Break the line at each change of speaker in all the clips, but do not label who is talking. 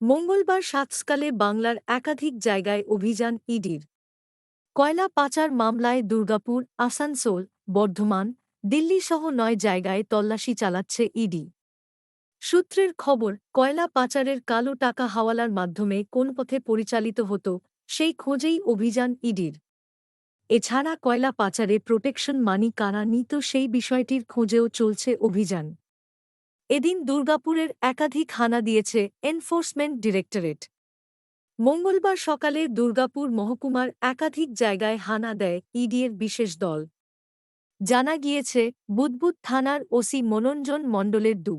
মঙ্গলবার সাতসকালে বাংলার একাধিক জায়গায় অভিযান ইডির। কয়লা পাচার মামলায় দুর্গাপুর, আসানসোল, বর্ধমান, দিল্লিসহ ৯ জায়গায় তল্লাশি চালাচ্ছে ইডি। সূত্রের খবর, কয়লা পাচারের কালো টাকা হাওয়ালার মাধ্যমে কোন পথে পরিচালিত হতো, সেই খোঁজেই অভিযান ইডির। এছাড়া কয়লা পাচারে প্রোটেকশন মানি কারা নিত সেই বিষয়টির খোঁজেও চলছে অভিযান। এদিন দুর্গাপুরের একাধিক হানা দিয়েছে এনফোর্সমেন্ট ডিরেক্টরেট। মঙ্গলবার সকালে দুর্গাপুর মহকুমার একাধিক জায়গায় হানা দেয় ইডির বিশেষ দল। জানা গিয়েছে, বুদবুদ থানার ওসি মনোরঞ্জন মণ্ডলের দু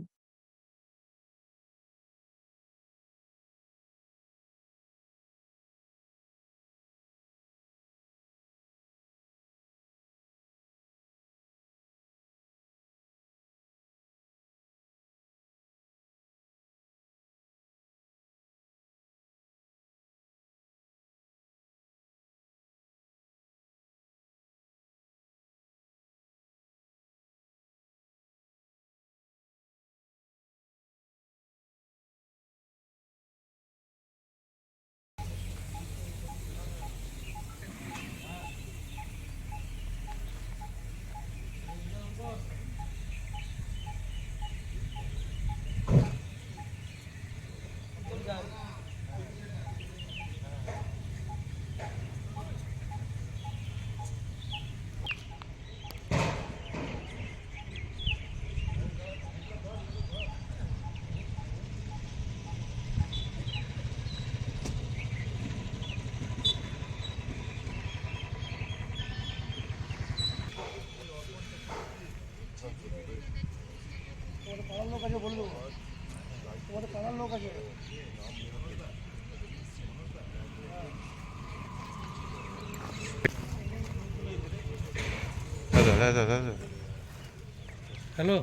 হ্যালো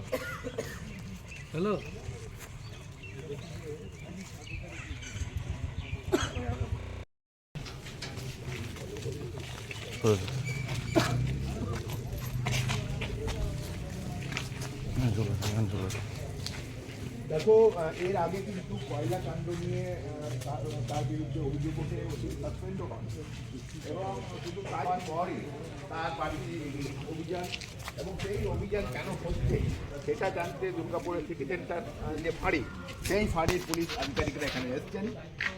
হ্যালো
দেখো, এর আগে কিন্তু কয়লা কাণ্ড নিয়ে তার বিরুদ্ধে অভিযোগ ওঠে, সাসপেন্ডও হন এবং শুধু তারপরে তার বাড়িতে অভিযান, এবং সেই অভিযান কেন হচ্ছে সেটা জানতে দুর্গাপুরের সিটি সেন্টার যে ফাঁড়ি, সেই ফাঁড়ির পুলিশ আধিকারিকরা এখানে এসছেন।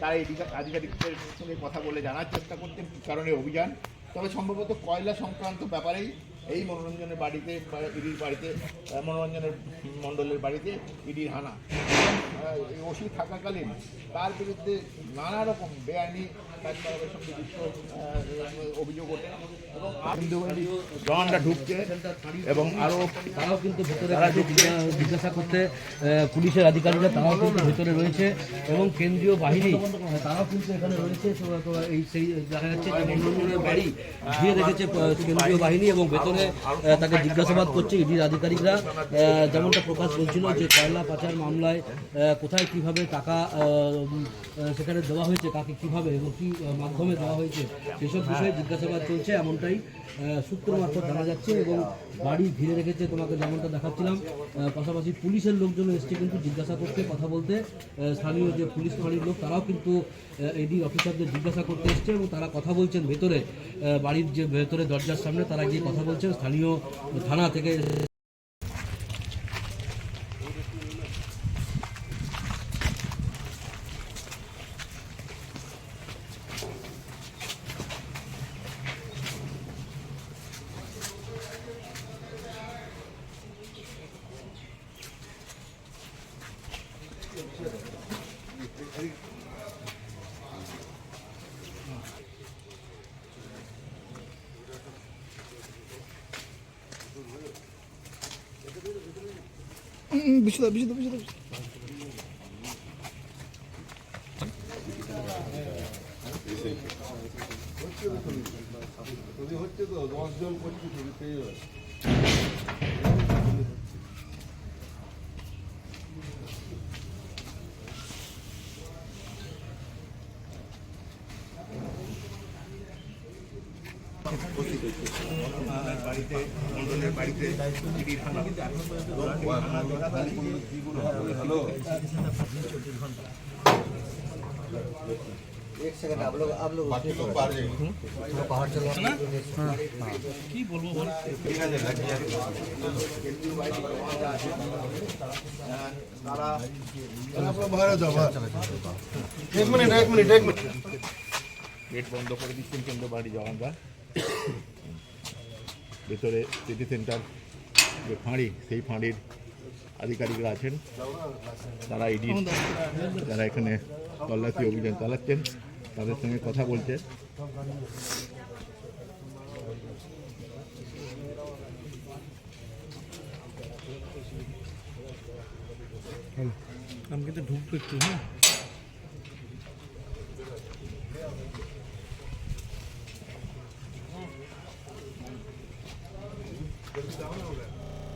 তারা এই আধিকারিকদের সঙ্গে কথা বলে জানার চেষ্টা করছেন কী কারণে অভিযান। তবে সম্ভবত কয়লা সংক্রান্ত ব্যাপারেই এই মনোরঞ্জনের বাড়িতে, ইডির বাড়িতে, মনোরঞ্জনের মণ্ডলের বাড়িতে ইডির হানা। ওসি থাকাকালীন তার বিরুদ্ধে নানা রকম বেআইনি কার্যকলাপের সঙ্গে যুক্ত অভিযোগ ওঠে এবং জওয়ানরা ঢুকছে এবং আরও
তারাও কিন্তু ভেতরে জিজ্ঞাসা করতে পুলিশের আধিকারিকরা তারাও কিন্তু ভেতরে রয়েছে এবং কেন্দ্রীয় বাহিনী তারাও কিন্তু এখানে রয়েছে। এই সেই দেখা যাচ্ছে যে মনোরঞ্জনের বাড়ি ঘিরে রেখেছে কেন্দ্রীয় বাহিনী এবং ভেতরে তাকে জিজ্ঞাসাবাদ করছে ইডির আধিকারিকরা। যেমনটা প্রকাশ বলছিল যে কয়লা পাচার মামলায় কোথায় কিভাবে টাকা সেখানে দেওয়া হয়েছে, কাকে কিভাবে এবং কী মাধ্যমে দেওয়া হয়েছে সেসব বিষয়ে জিজ্ঞাসাবাদ চলছে, এমনটাই সূত্র মারফত জানা যাচ্ছে। এবং বাড়ি ঘিরে রেখেছে তোমাকে যেমনটা দেখাচ্ছিলাম, পাশাপাশি পুলিশের লোকজন এসছে কিন্তু জিজ্ঞাসা করতে, কথা বলতে। স্থানীয় যে পুলিশ ফাঁড়ির লোক তারাও কিন্তু ইডি অফিসারদের জিজ্ঞাসা করতে এসছে এবং তারা কথা বলছেন ভেতরে, বাড়ির যে ভেতরে দরজার সামনে তারা গিয়ে কথা বলছেন। স্থানীয় থানা থেকে
হচ্ছে তো 10 জন করছি ছবি পেয়ে যাবে। বাড়িতে মন্ডলের বাড়িতে হ্যালো
एक सेकंड आप लोग बाकी लोग बाहर जाइए थोड़ा बाहर चलो ना
কি বলবো বল
তারা
आप लोग बाहर जाओ एक मिनट
গেট বন্ধ করে দিচ্ছেন কেন্দ্র বাড়ি জওয়ানরা ভেতরে সিটি সেন্টার যে ফাঁড়ি সেই ফাঁড়ির আধিকারিকরা আছেন তারা ইডি যারা এখানে তল্লাশি অভিযান চালাচ্ছেন তাদের সঙ্গে কথা বলছে
আমি কিন্তু ঢুকবো একটু হ্যাঁ
যাও না ওরা